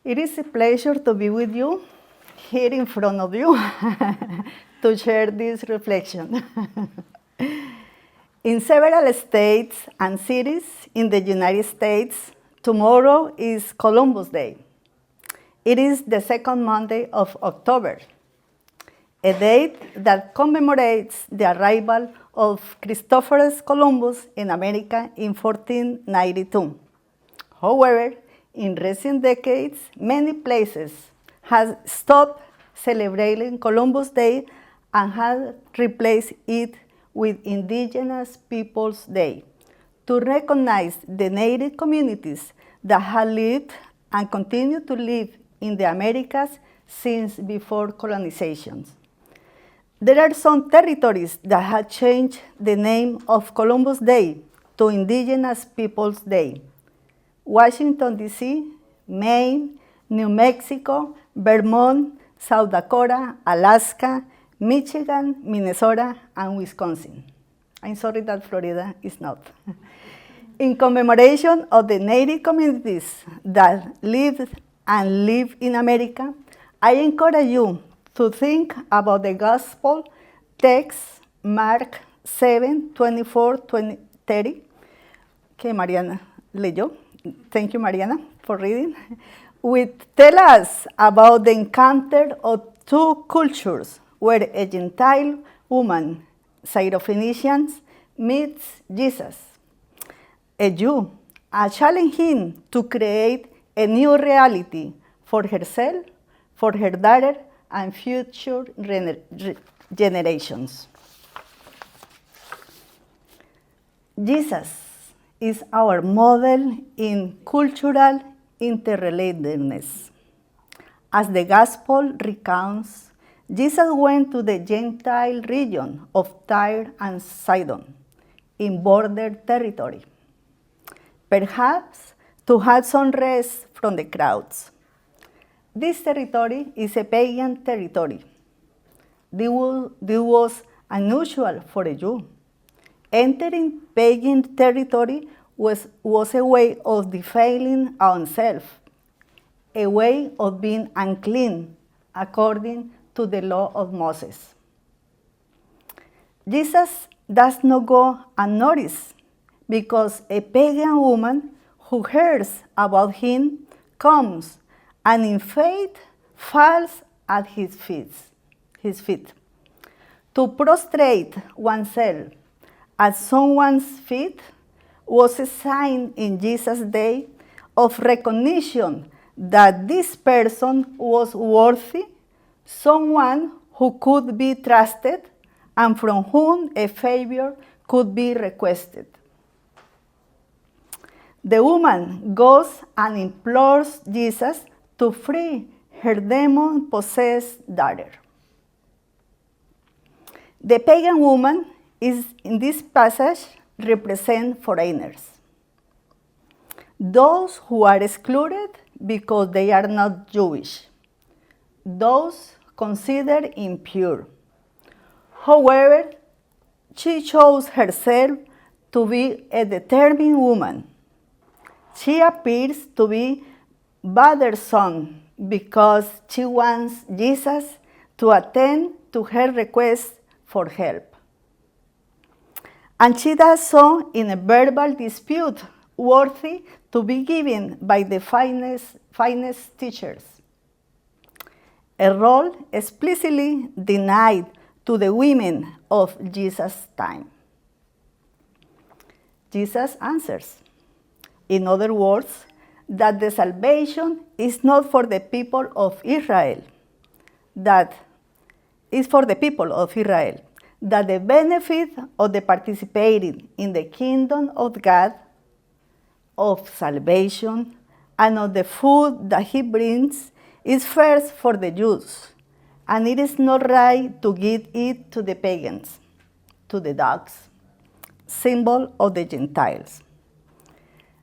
It is a pleasure to be with you here in front of you to share this reflection. In several states and cities in the United States, tomorrow is Columbus Day. It is the second Monday of October, a date that commemorates the arrival of Christopher Columbus in America in 1492. However, in recent decades, many places have stopped celebrating Columbus Day and have replaced it with Indigenous Peoples Day to recognize the Native communities that have lived and continue to live in the Americas since before colonization. There are some territories that have changed the name of Columbus Day to Indigenous Peoples Day. Washington, D.C., Maine, New Mexico, Vermont, South Dakota, Alaska, Michigan, Minnesota, and Wisconsin. I'm sorry that Florida is not. In commemoration of the Native communities that lived and live in America, I encourage you to think about the gospel text, Mark 7, 24, 30, que Mariana leyó. Thank you, Mariana, for reading. Which tell us about the encounter of two cultures where a Gentile woman, Syrophoenicians, meets Jesus, a Jew, challenge him to create a new reality for herself, for her daughter, and future generations. Jesus is our model in cultural interrelatedness. As the gospel recounts, Jesus went to the Gentile region of Tyre and Sidon in border territory, perhaps to have some rest from the crowds. This territory is a pagan territory. This was unusual for a Jew. Entering pagan territory was a way of defiling oneself, a way of being unclean according to the law of Moses. Jesus does not go unnoticed because a pagan woman who hears about him comes and in faith falls at his feet. To prostrate oneself at someone's feet was a sign in Jesus' day of recognition that this person was worthy, someone who could be trusted, and from whom a favor could be requested. The woman goes and implores Jesus to free her demon-possessed daughter. The pagan woman is in this passage represent foreigners, those who are excluded because they are not Jewish, those considered impure. However, she chose herself to be a determined woman. She appears to be bothersome because she wants Jesus to attend to her request for help. And she does so in a verbal dispute worthy to be given by the finest teachers, a role explicitly denied to the women of Jesus' time. Jesus answers, in other words, that the salvation is not for the people of Israel, that is for the people of Israel, that the benefit of the participating in the kingdom of God, of salvation, and of the food that he brings is first for the Jews, and it is not right to give it to the pagans, to the dogs, symbol of the Gentiles.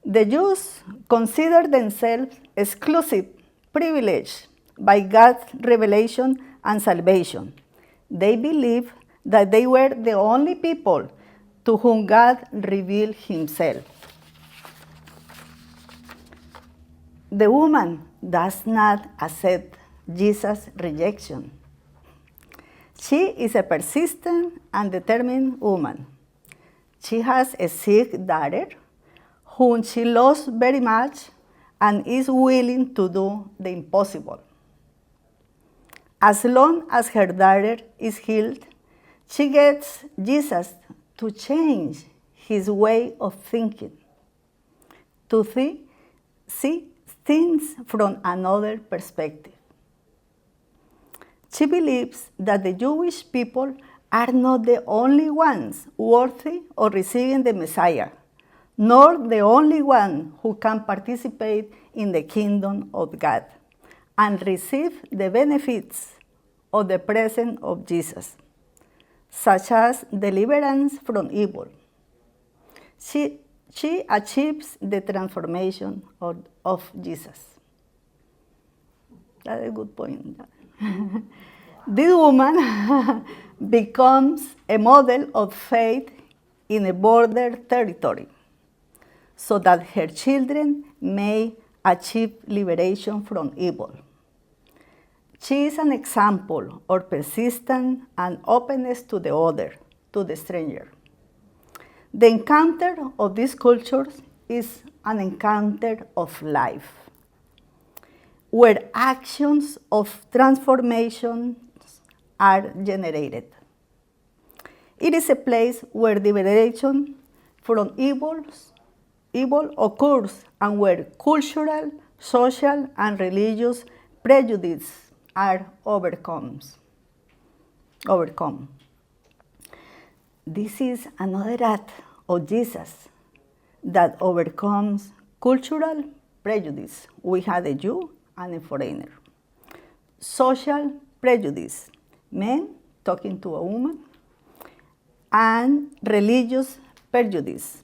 The Jews consider themselves exclusive, privileged by God's revelation and salvation. They believe that they were the only people to whom God revealed himself. The woman does not accept Jesus' rejection. She is a persistent and determined woman. She has a sick daughter whom she loves very much and is willing to do the impossible. As long as her daughter is healed, she gets Jesus to change his way of thinking, to see things from another perspective. She believes that the Jewish people are not the only ones worthy of receiving the Messiah, nor the only one who can participate in the kingdom of God and receive the benefits of the presence of Jesus, such as deliverance from evil. She achieves the transformation of Jesus. That's a good point. This woman becomes a model of faith in a border territory, so that her children may achieve liberation from evil. She is an example of persistence and openness to the other, to the stranger. The encounter of these cultures is an encounter of life, where actions of transformation are generated. It is a place where liberation from evil occurs and where cultural, social, and religious prejudices are overcome. This is another act of Jesus that overcomes cultural prejudice. We had a Jew and a foreigner. Social prejudice, men talking to a woman, and religious prejudice,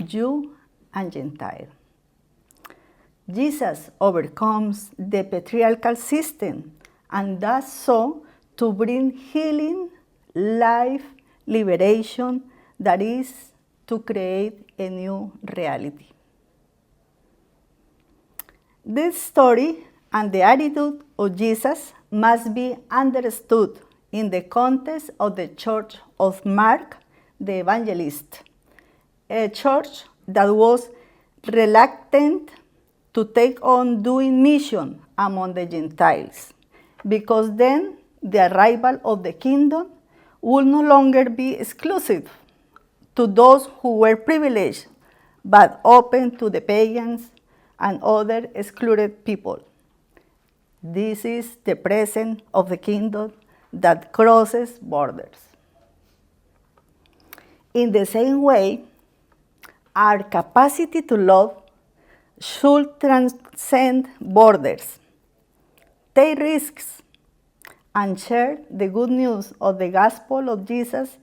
Jew and Gentile. Jesus overcomes the patriarchal system and does so to bring healing, life, liberation, that is, to create a new reality. This story and the attitude of Jesus must be understood in the context of the church of Mark the Evangelist, a church that was reluctant to take on doing mission among the Gentiles, because then the arrival of the kingdom would no longer be exclusive to those who were privileged, but open to the pagans and other excluded people. This is the presence of the kingdom that crosses borders. In the same way, our capacity to love should transcend borders, take risks, and share the good news of the gospel of Jesus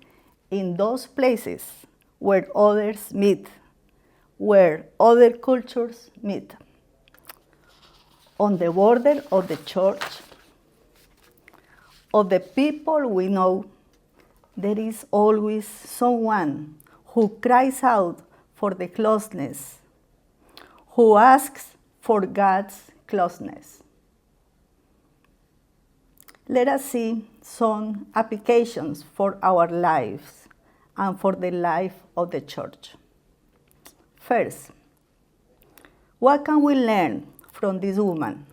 in those places where others meet, where other cultures meet. On the border of the church, of the people we know, there is always someone who cries out for the closeness, who asks for God's closeness. Let us see some applications for our lives and for the life of the church. First, what can we learn from this woman?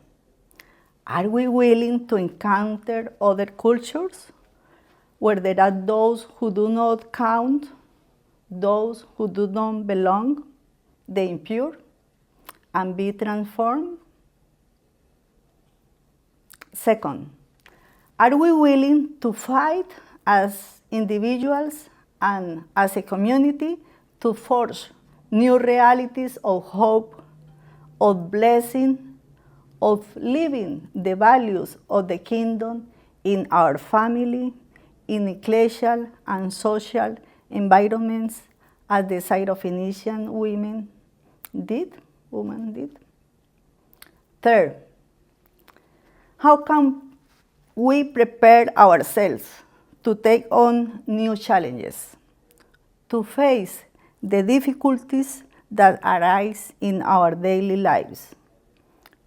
Are we willing to encounter other cultures where there are those who do not count, those who do not belong, the impure, and be transformed? Second, are we willing to fight as individuals and as a community to forge new realities of hope, of blessing, of living the values of the kingdom in our family, in ecclesial and social environments, as the Syrophoenician women did? Third, how can we prepare ourselves to take on new challenges, to face the difficulties that arise in our daily lives?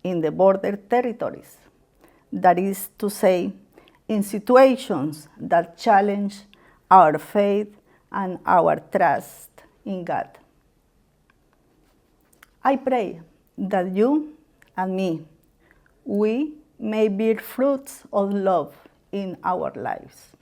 in the border territories. That is to say, in situations that challenge our faith and our trust in God. I pray that you and me, we may bear fruits of love in our lives.